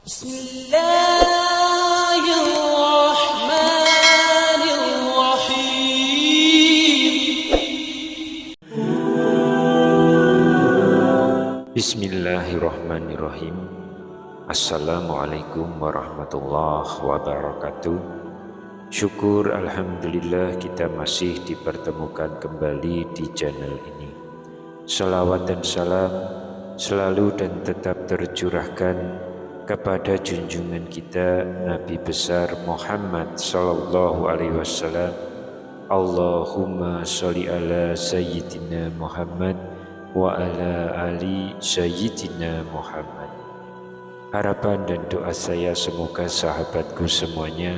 Bismillahirrahmanirrahim. Assalamualaikum warahmatullahi wabarakatuh. Syukur alhamdulillah kita masih dipertemukan kembali di channel ini. Salawat dan salam selalu dan tetap tercurahkan kepada junjungan kita Nabi besar Muhammad sallallahu alaihi wasallam. Allahumma sholli ala sayyidina Muhammad wa ala ali sayyidina Muhammad. Harapan dan doa saya semoga sahabatku semuanya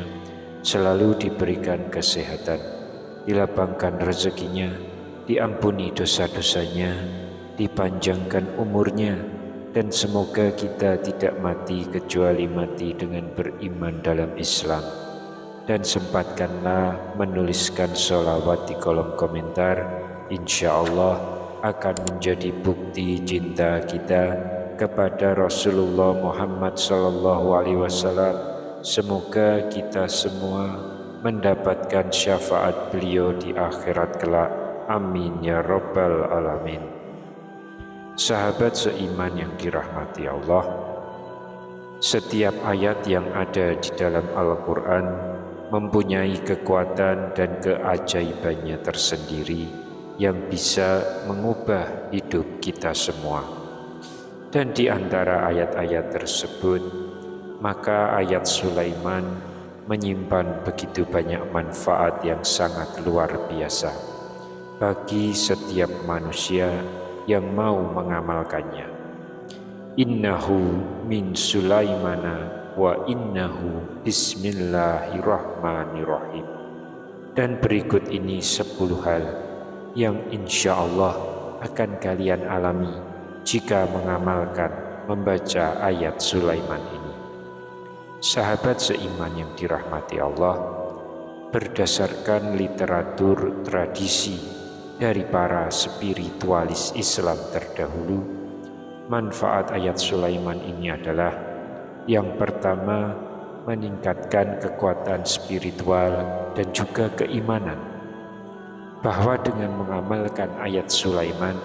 selalu diberikan kesehatan, dilapangkan rezekinya, diampuni dosa-dosanya, dipanjangkan umurnya, dan semoga kita tidak mati kecuali mati dengan beriman dalam Islam. Dan sempatkanlah menuliskan sholawat di kolom komentar, insya Allah akan menjadi bukti cinta kita kepada Rasulullah Muhammad sallallahu alaihi wasallam. Semoga kita semua mendapatkan syafaat beliau di akhirat kelak. Amin ya rabbal alamin. Sahabat seiman yang dirahmati Allah, setiap ayat yang ada di dalam Al-Quran mempunyai kekuatan dan keajaibannya tersendiri yang bisa mengubah hidup kita semua. Dan di antara ayat-ayat tersebut, maka ayat Sulaiman menyimpan begitu banyak manfaat yang sangat luar biasa bagi setiap manusia yang mau mengamalkannya. Innahu min Sulaimana wa innahu bismillahirrahmanirrahim. Dan berikut ini 10 hal yang insya Allah akan kalian alami jika mengamalkan membaca ayat Sulaiman ini. Sahabat seiman yang dirahmati Allah, berdasarkan literatur tradisi dari para spiritualis Islam terdahulu, manfaat ayat Sulaiman ini adalah yang pertama, meningkatkan kekuatan spiritual dan juga keimanan, bahwa dengan mengamalkan ayat Sulaiman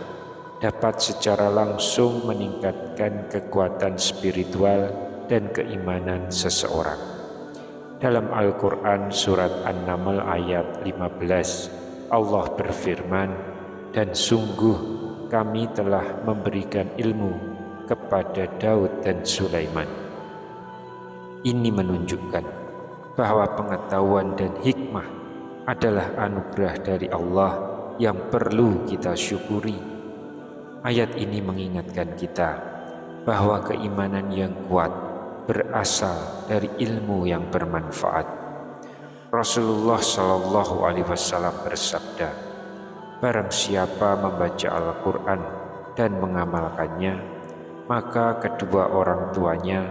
dapat secara langsung meningkatkan kekuatan spiritual dan keimanan seseorang. Dalam Al-Quran surat An-Naml ayat 15, Allah berfirman, dan sungguh kami telah memberikan ilmu kepada Daud dan Sulaiman. Ini menunjukkan bahwa pengetahuan dan hikmah adalah anugerah dari Allah yang perlu kita syukuri. Ayat ini mengingatkan kita bahwa keimanan yang kuat berasal dari ilmu yang bermanfaat. Rasulullah sallallahu alaihi wasallam bersabda, barang siapa membaca Al-Quran dan mengamalkannya, maka kedua orang tuanya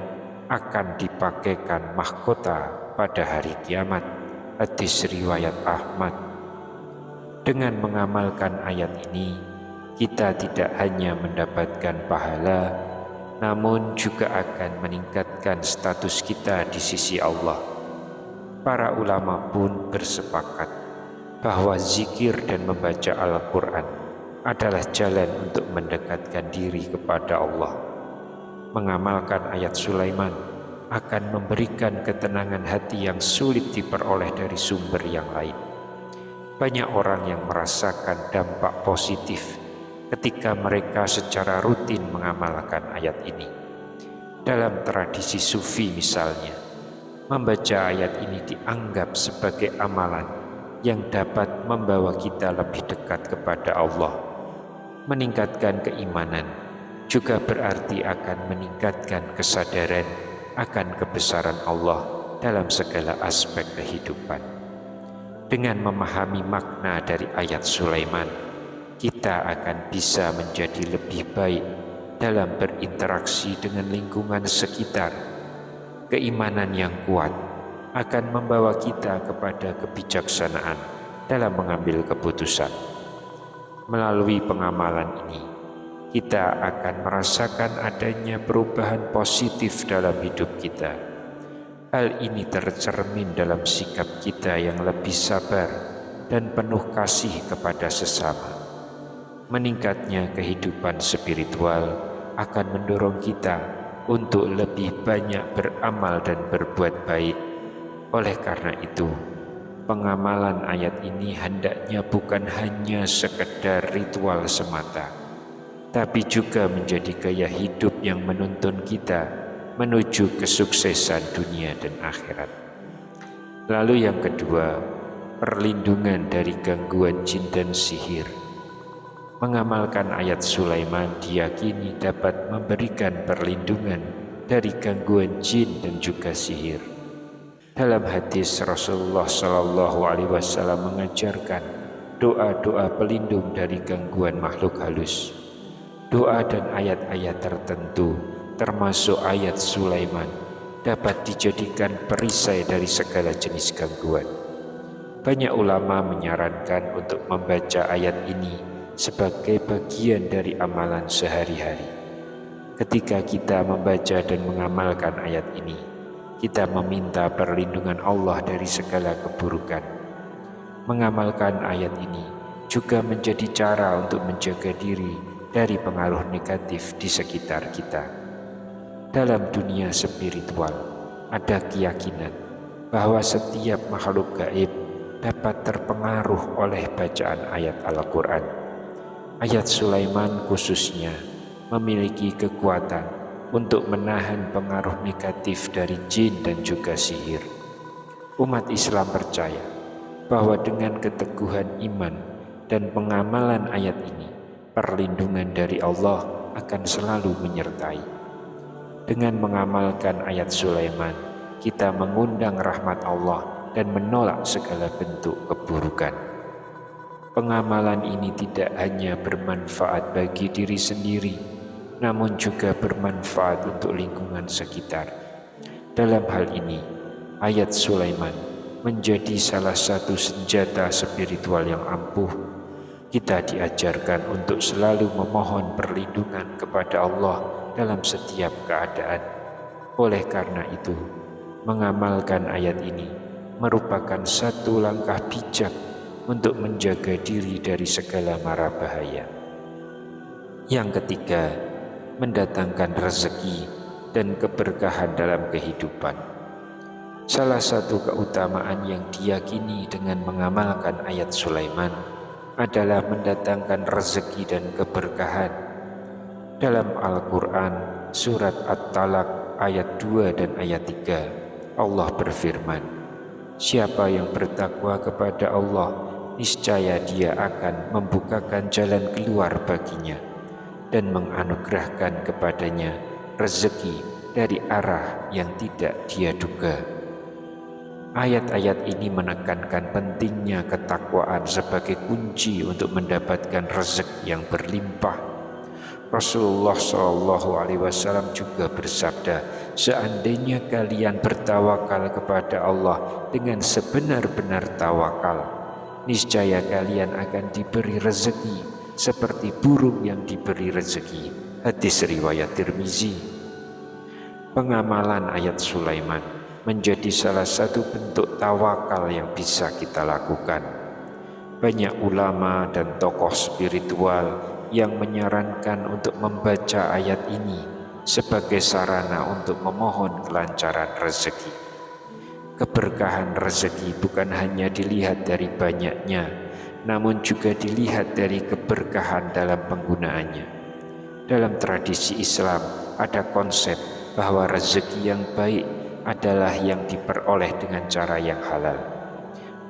akan dipakaikan mahkota pada hari kiamat. Hadis riwayat Ahmad. Dengan mengamalkan ayat ini, kita tidak hanya mendapatkan pahala, namun juga akan meningkatkan status kita di sisi Allah. Para ulama pun bersepakat bahwa zikir dan membaca Al-Quran adalah jalan untuk mendekatkan diri kepada Allah. Mengamalkan ayat Sulaiman akan memberikan ketenangan hati yang sulit diperoleh dari sumber yang lain. Banyak orang yang merasakan dampak positif ketika mereka secara rutin mengamalkan ayat ini. Dalam tradisi sufi misalnya, membaca ayat ini dianggap sebagai amalan yang dapat membawa kita lebih dekat kepada Allah. Meningkatkan keimanan juga berarti akan meningkatkan kesadaran akan kebesaran Allah dalam segala aspek kehidupan. Dengan memahami makna dari ayat Sulaiman, kita akan bisa menjadi lebih baik dalam berinteraksi dengan lingkungan sekitar. Keimanan yang kuat akan membawa kita kepada kebijaksanaan dalam mengambil keputusan. Melalui pengamalan ini, kita akan merasakan adanya perubahan positif dalam hidup kita. Hal ini tercermin dalam sikap kita yang lebih sabar dan penuh kasih kepada sesama. Meningkatnya kehidupan spiritual akan mendorong kita untuk lebih banyak beramal dan berbuat baik. Oleh karena itu, pengamalan ayat ini hendaknya bukan hanya sekedar ritual semata, tapi juga menjadi gaya hidup yang menuntun kita menuju kesuksesan dunia dan akhirat. Lalu yang kedua, perlindungan dari gangguan jin dan sihir. Mengamalkan ayat Sulaiman diyakini dapat memberikan perlindungan dari gangguan jin dan juga sihir. Dalam hadis Rasulullah SAW mengajarkan doa-doa pelindung dari gangguan makhluk halus. Doa dan ayat-ayat tertentu, termasuk ayat Sulaiman, dapat dijadikan perisai dari segala jenis gangguan. Banyak ulama menyarankan untuk membaca ayat ini sebagai bagian dari amalan sehari-hari. Ketika kita membaca dan mengamalkan ayat ini, kita meminta perlindungan Allah dari segala keburukan. Mengamalkan ayat ini juga menjadi cara untuk menjaga diri dari pengaruh negatif di sekitar kita. Dalam dunia spiritual, ada keyakinan bahwa setiap makhluk gaib dapat terpengaruh oleh bacaan ayat Al-Quran. Ayat Sulaiman khususnya memiliki kekuatan untuk menahan pengaruh negatif dari jin dan juga sihir. Umat Islam percaya bahwa dengan keteguhan iman dan pengamalan ayat ini, perlindungan dari Allah akan selalu menyertai. Dengan mengamalkan ayat Sulaiman, kita mengundang rahmat Allah dan menolak segala bentuk keburukan. Pengamalan ini tidak hanya bermanfaat bagi diri sendiri, namun juga bermanfaat untuk lingkungan sekitar. Dalam hal ini, ayat Sulaiman menjadi salah satu senjata spiritual yang ampuh. Kita diajarkan untuk selalu memohon perlindungan kepada Allah dalam setiap keadaan. Oleh karena itu, mengamalkan ayat ini merupakan satu langkah bijak untuk menjaga diri dari segala mara bahaya. Yang ketiga, mendatangkan rezeki dan keberkahan dalam kehidupan. Salah satu keutamaan yang diyakini dengan mengamalkan ayat Sulaiman adalah mendatangkan rezeki dan keberkahan. Dalam Al-Quran, surat At-Talaq ayat 2 dan ayat 3, Allah berfirman, "Siapa yang bertakwa kepada Allah, niscaya Dia akan membukakan jalan keluar baginya dan menganugerahkan kepadanya rezeki dari arah yang tidak Dia duga." Ayat-ayat ini menekankan pentingnya ketakwaan sebagai kunci untuk mendapatkan rezeki yang berlimpah. Rasulullah SAW juga bersabda, seandainya kalian bertawakal kepada Allah dengan sebenar-benar tawakal, niscaya kalian akan diberi rezeki seperti burung yang diberi rezeki. Hadis riwayat Tirmizi. Pengamalan ayat Sulaiman menjadi salah satu bentuk tawakal yang bisa kita lakukan. Banyak ulama dan tokoh spiritual yang menyarankan untuk membaca ayat ini sebagai sarana untuk memohon kelancaran rezeki. Keberkahan rezeki bukan hanya dilihat dari banyaknya, namun juga dilihat dari keberkahan dalam penggunaannya. Dalam tradisi Islam ada konsep bahwa rezeki yang baik adalah yang diperoleh dengan cara yang halal.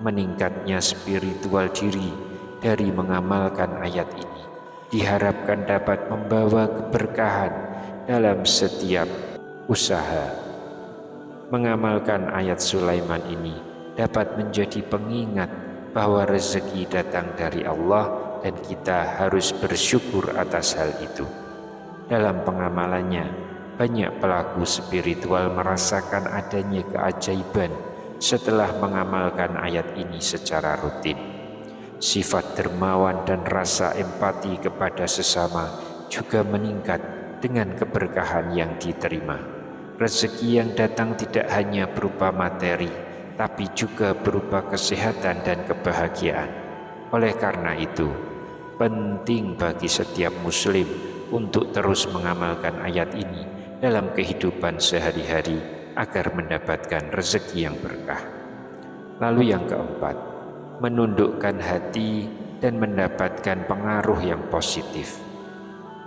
Meningkatnya spiritual diri dari mengamalkan ayat ini diharapkan dapat membawa keberkahan dalam setiap usaha. Mengamalkan ayat Sulaiman ini dapat menjadi pengingat bahwa rezeki datang dari Allah dan kita harus bersyukur atas hal itu. Dalam pengamalannya, banyak pelaku spiritual merasakan adanya keajaiban setelah mengamalkan ayat ini secara rutin. Sifat dermawan dan rasa empati kepada sesama juga meningkat dengan keberkahan yang diterima. Rezeki yang datang tidak hanya berupa materi, tapi juga berupa kesehatan dan kebahagiaan. Oleh karena itu, penting bagi setiap muslim untuk terus mengamalkan ayat ini dalam kehidupan sehari-hari agar mendapatkan rezeki yang berkah. Lalu yang keempat, menundukkan hati dan mendapatkan pengaruh yang positif.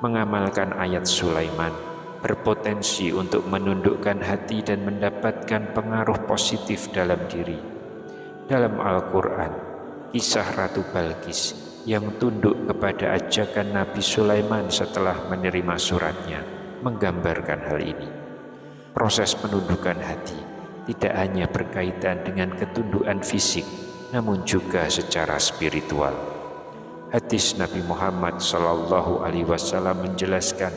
Mengamalkan ayat Sulaiman berpotensi untuk menundukkan hati dan mendapatkan pengaruh positif dalam diri. Dalam Al-Quran, kisah Ratu Balqis yang tunduk kepada ajakan Nabi Sulaiman setelah menerima suratnya menggambarkan hal ini. Proses penundukan hati tidak hanya berkaitan dengan ketundukan fisik, namun juga secara spiritual. Hadis Nabi Muhammad SAW menjelaskan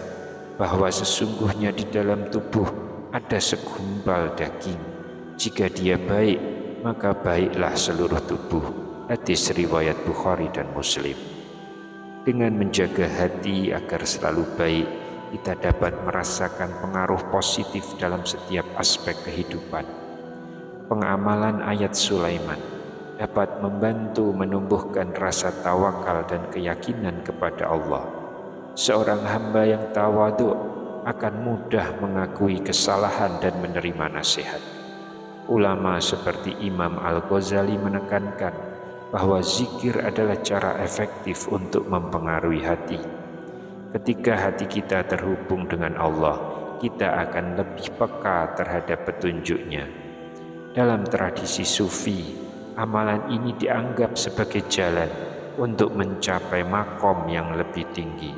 bahwa sesungguhnya di dalam tubuh ada segumpal daging. Jika dia baik, maka baiklah seluruh tubuh. Hadis riwayat Bukhari dan Muslim. Dengan menjaga hati agar selalu baik, kita dapat merasakan pengaruh positif dalam setiap aspek kehidupan. Pengamalan ayat Sulaiman dapat membantu menumbuhkan rasa tawakal dan keyakinan kepada Allah. Seorang hamba yang tawadhu akan mudah mengakui kesalahan dan menerima nasihat. Ulama seperti Imam Al-Ghazali menekankan bahwa zikir adalah cara efektif untuk mempengaruhi hati. Ketika hati kita terhubung dengan Allah, kita akan lebih peka terhadap petunjuknya. Dalam tradisi Sufi, amalan ini dianggap sebagai jalan untuk mencapai makom yang lebih tinggi.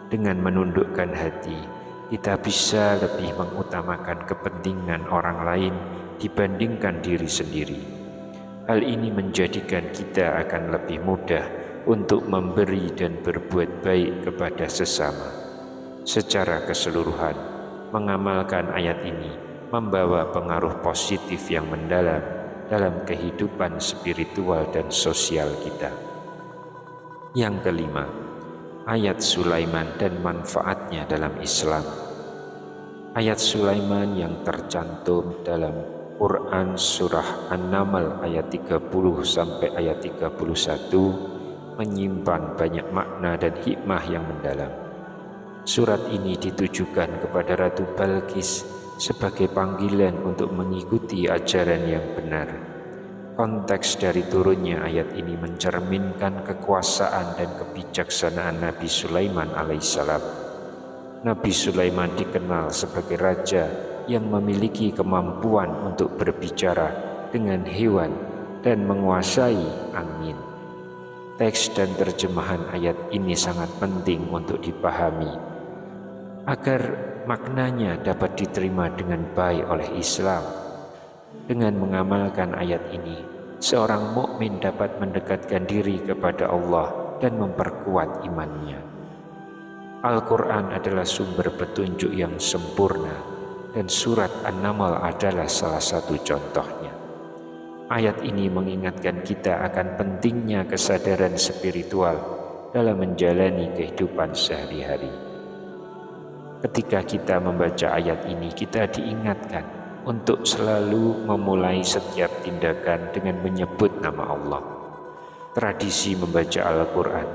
Dengan menundukkan hati, kita bisa lebih mengutamakan kepentingan orang lain dibandingkan diri sendiri. Hal ini menjadikan kita akan lebih mudah untuk memberi dan berbuat baik kepada sesama. Secara keseluruhan, mengamalkan ayat ini membawa pengaruh positif yang mendalam dalam kehidupan spiritual dan sosial kita. Yang kelima, ayat Sulaiman dan manfaatnya dalam Islam. Ayat Sulaiman yang tercantum dalam Quran Surah An-Naml ayat 30 sampai ayat 31 menyimpan banyak makna dan hikmah yang mendalam. Surat ini ditujukan kepada Ratu Balqis sebagai panggilan untuk mengikuti ajaran yang benar. Konteks dari turunnya ayat ini mencerminkan kekuasaan dan kebijaksanaan Nabi Sulaiman alaihissalam. Nabi Sulaiman dikenal sebagai raja yang memiliki kemampuan untuk berbicara dengan hewan dan menguasai angin. Teks dan terjemahan ayat ini sangat penting untuk dipahami agar maknanya dapat diterima dengan baik oleh Islam. Dengan mengamalkan ayat ini, seorang mukmin dapat mendekatkan diri kepada Allah dan memperkuat imannya. Al-Quran adalah sumber petunjuk yang sempurna dan surat An-Naml adalah salah satu contohnya. Ayat ini mengingatkan kita akan pentingnya kesadaran spiritual dalam menjalani kehidupan sehari-hari. Ketika kita membaca ayat ini, kita diingatkan untuk selalu memulai setiap tindakan dengan menyebut nama Allah. Tradisi membaca Al-Quran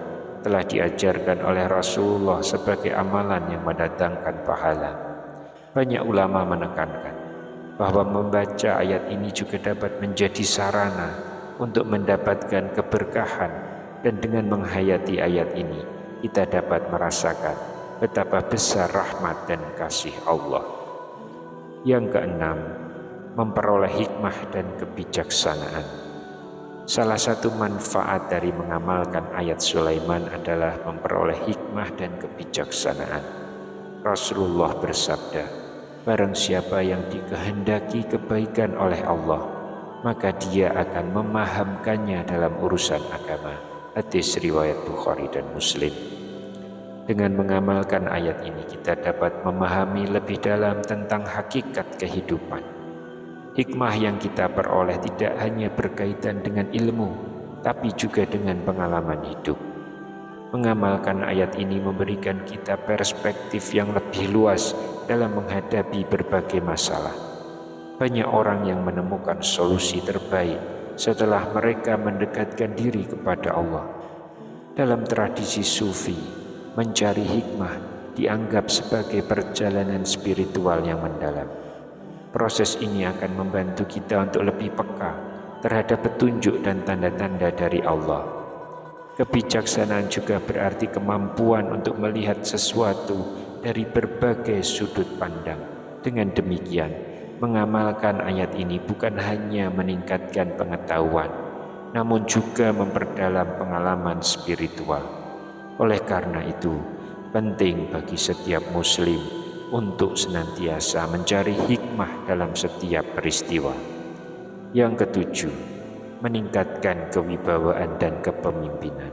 telah diajarkan oleh Rasulullah sebagai amalan yang mendatangkan pahala. Banyak ulama menekankan bahwa membaca ayat ini juga dapat menjadi sarana untuk mendapatkan keberkahan, dan dengan menghayati ayat ini kita dapat merasakan betapa besar rahmat dan kasih Allah. Yang keenam, memperoleh hikmah dan kebijaksanaan. Salah satu manfaat dari mengamalkan ayat Sulaiman adalah memperoleh hikmah dan kebijaksanaan. Rasulullah bersabda, barang siapa yang dikehendaki kebaikan oleh Allah, maka dia akan memahamkannya dalam urusan agama. Hadis riwayat Bukhari dan Muslim. Dengan mengamalkan ayat ini, kita dapat memahami lebih dalam tentang hakikat kehidupan. Hikmah yang kita peroleh tidak hanya berkaitan dengan ilmu, tapi juga dengan pengalaman hidup. Mengamalkan ayat ini memberikan kita perspektif yang lebih luas dalam menghadapi berbagai masalah. Banyak orang yang menemukan solusi terbaik setelah mereka mendekatkan diri kepada Allah. Dalam tradisi Sufi, mencari hikmah dianggap sebagai perjalanan spiritual yang mendalam. Proses ini akan membantu kita untuk lebih peka terhadap petunjuk dan tanda-tanda dari Allah. Kebijaksanaan juga berarti kemampuan untuk melihat sesuatu dari berbagai sudut pandang. Dengan demikian, mengamalkan ayat ini bukan hanya meningkatkan pengetahuan, namun juga memperdalam pengalaman spiritual. Oleh karena itu, penting bagi setiap muslim untuk senantiasa mencari hikmah dalam setiap peristiwa. Yang ketujuh, meningkatkan kewibawaan dan kepemimpinan.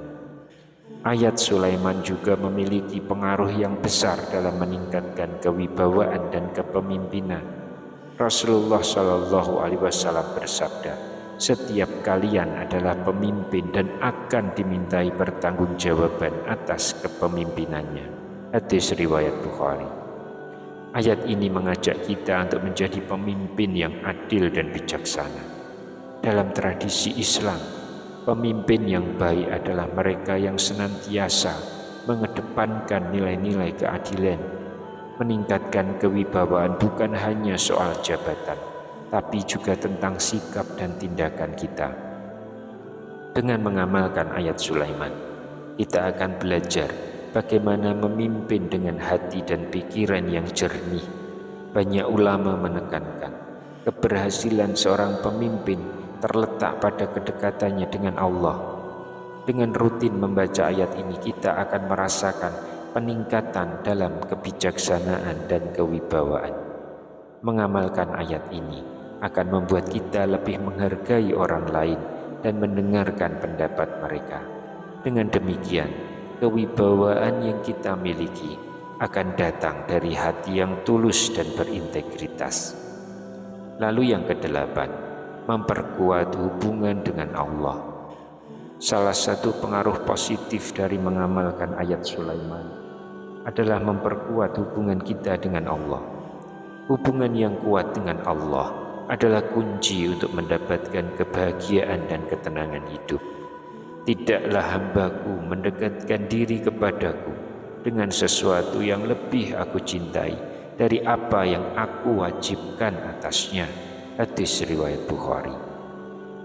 Ayat Sulaiman juga memiliki pengaruh yang besar dalam meningkatkan kewibawaan dan kepemimpinan. Rasulullah Shallallahu Alaihi Wasallam bersabda, "Setiap kalian adalah pemimpin dan akan dimintai pertanggungjawaban atas kepemimpinannya." Hadis riwayat Bukhari. Ayat ini mengajak kita untuk menjadi pemimpin yang adil dan bijaksana. Dalam tradisi Islam, pemimpin yang baik adalah mereka yang senantiasa mengedepankan nilai-nilai keadilan. Meningkatkan kewibawaan bukan hanya soal jabatan, tapi juga tentang sikap dan tindakan kita. Dengan mengamalkan ayat Sulaiman, kita akan belajar bagaimana memimpin dengan hati dan pikiran yang jernih. Banyak ulama menekankan, keberhasilan seorang pemimpin terletak pada kedekatannya dengan Allah. Dengan rutin membaca ayat ini, kita akan merasakan peningkatan dalam kebijaksanaan dan kewibawaan. Mengamalkan ayat ini akan membuat kita lebih menghargai orang lain dan mendengarkan pendapat mereka. Dengan demikian, kewibawaan yang kita miliki akan datang dari hati yang tulus dan berintegritas. Lalu yang kedelapan, memperkuat hubungan dengan Allah. Salah satu pengaruh positif dari mengamalkan ayat Sulaiman adalah memperkuat hubungan kita dengan Allah. Hubungan yang kuat dengan Allah adalah kunci untuk mendapatkan kebahagiaan dan ketenangan hidup. Tidaklah hambaku mendekatkan diri kepadaku dengan sesuatu yang lebih aku cintai dari apa yang aku wajibkan atasnya. Hadis riwayat Bukhari.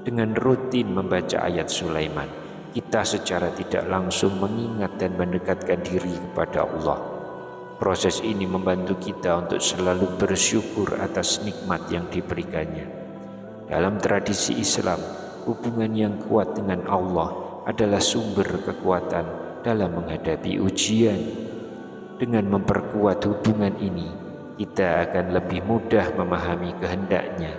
Dengan rutin membaca ayat Sulaiman, kita secara tidak langsung mengingat dan mendekatkan diri kepada Allah. Proses ini membantu kita untuk selalu bersyukur atas nikmat yang diberikannya. Dalam tradisi Islam, hubungan yang kuat dengan Allah adalah sumber kekuatan dalam menghadapi ujian. Dengan memperkuat hubungan ini, kita akan lebih mudah memahami kehendaknya.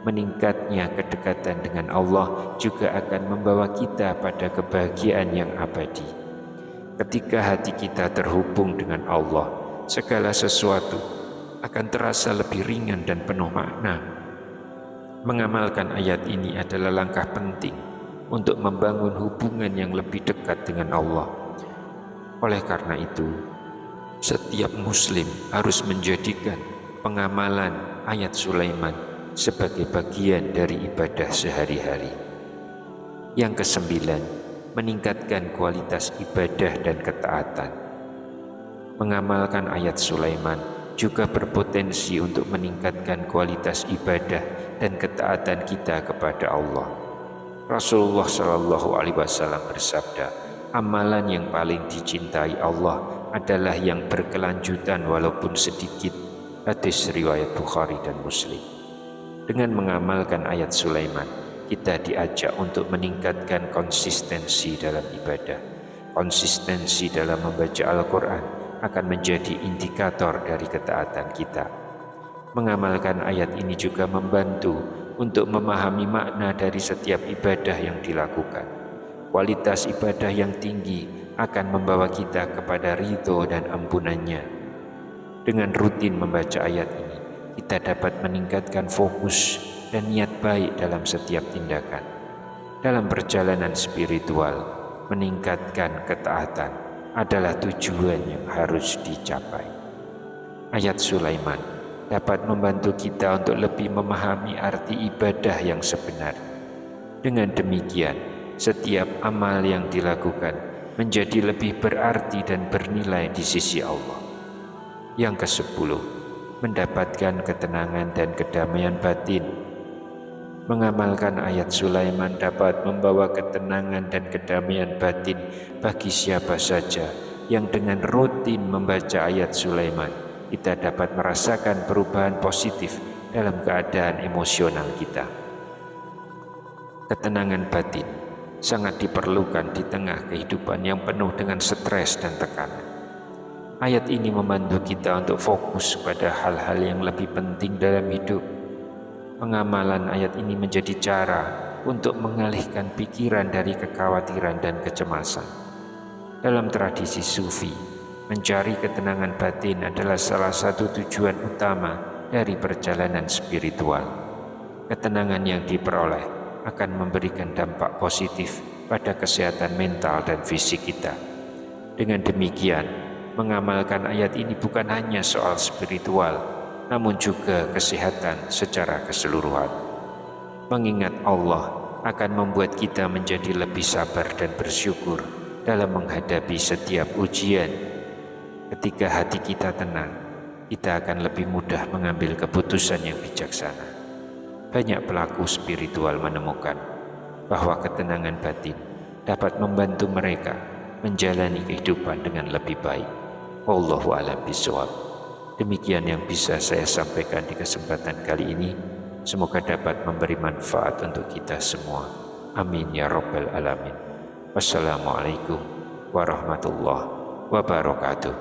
Meningkatnya kedekatan dengan Allah juga akan membawa kita pada kebahagiaan yang abadi. Ketika hati kita terhubung dengan Allah, segala sesuatu akan terasa lebih ringan dan penuh makna. Mengamalkan ayat ini adalah langkah penting untuk membangun hubungan yang lebih dekat dengan Allah. Oleh karena itu, setiap muslim harus menjadikan pengamalan ayat Sulaiman sebagai bagian dari ibadah sehari-hari. Yang kesembilan, meningkatkan kualitas ibadah dan ketaatan. Mengamalkan ayat Sulaiman juga berpotensi untuk meningkatkan kualitas ibadah dan ketaatan kita kepada Allah. Rasulullah Shallallahu Alaihi Wasallam bersabda, amalan yang paling dicintai Allah adalah yang berkelanjutan walaupun sedikit. Hadis riwayat Bukhari dan Muslim. Dengan mengamalkan ayat Sulaiman, kita diajak untuk meningkatkan konsistensi dalam ibadah. Konsistensi dalam membaca Al-Quran akan menjadi indikator dari ketaatan kita. Mengamalkan ayat ini juga membantu untuk memahami makna dari setiap ibadah yang dilakukan. Kualitas ibadah yang tinggi akan membawa kita kepada ridho dan ampunannya. Dengan rutin membaca ayat ini, kita dapat meningkatkan fokus dan niat baik dalam setiap tindakan. Dalam perjalanan spiritual, meningkatkan ketaatan adalah tujuan yang harus dicapai. Ayat Sulaiman dapat membantu kita untuk lebih memahami arti ibadah yang sebenarnya. Dengan demikian, setiap amal yang dilakukan menjadi lebih berarti dan bernilai di sisi Allah. Yang ke-10, mendapatkan ketenangan dan kedamaian batin. Mengamalkan ayat Sulaiman dapat membawa ketenangan dan kedamaian batin bagi siapa saja yang dengan rutin membaca ayat Sulaiman. Kita dapat merasakan perubahan positif dalam keadaan emosional kita. Ketenangan batin sangat diperlukan di tengah kehidupan yang penuh dengan stres dan tekanan. Ayat ini membantu kita untuk fokus pada hal-hal yang lebih penting dalam hidup. Pengamalan ayat ini menjadi cara untuk mengalihkan pikiran dari kekhawatiran dan kecemasan. Dalam tradisi Sufi, mencari ketenangan batin adalah salah satu tujuan utama dari perjalanan spiritual. Ketenangan yang diperoleh akan memberikan dampak positif pada kesehatan mental dan fisik kita. Dengan demikian, mengamalkan ayat ini bukan hanya soal spiritual, namun juga kesehatan secara keseluruhan. Mengingat Allah akan membuat kita menjadi lebih sabar dan bersyukur dalam menghadapi setiap ujian. Ketika hati kita tenang, kita akan lebih mudah mengambil keputusan yang bijaksana. Banyak pelaku spiritual menemukan bahwa ketenangan batin dapat membantu mereka menjalani kehidupan dengan lebih baik. Wallahu a'lam bishawab. Demikian yang bisa saya sampaikan di kesempatan kali ini. Semoga dapat memberi manfaat untuk kita semua. Amin ya rabbal alamin. Wassalamualaikum warahmatullahi wabarakatuh.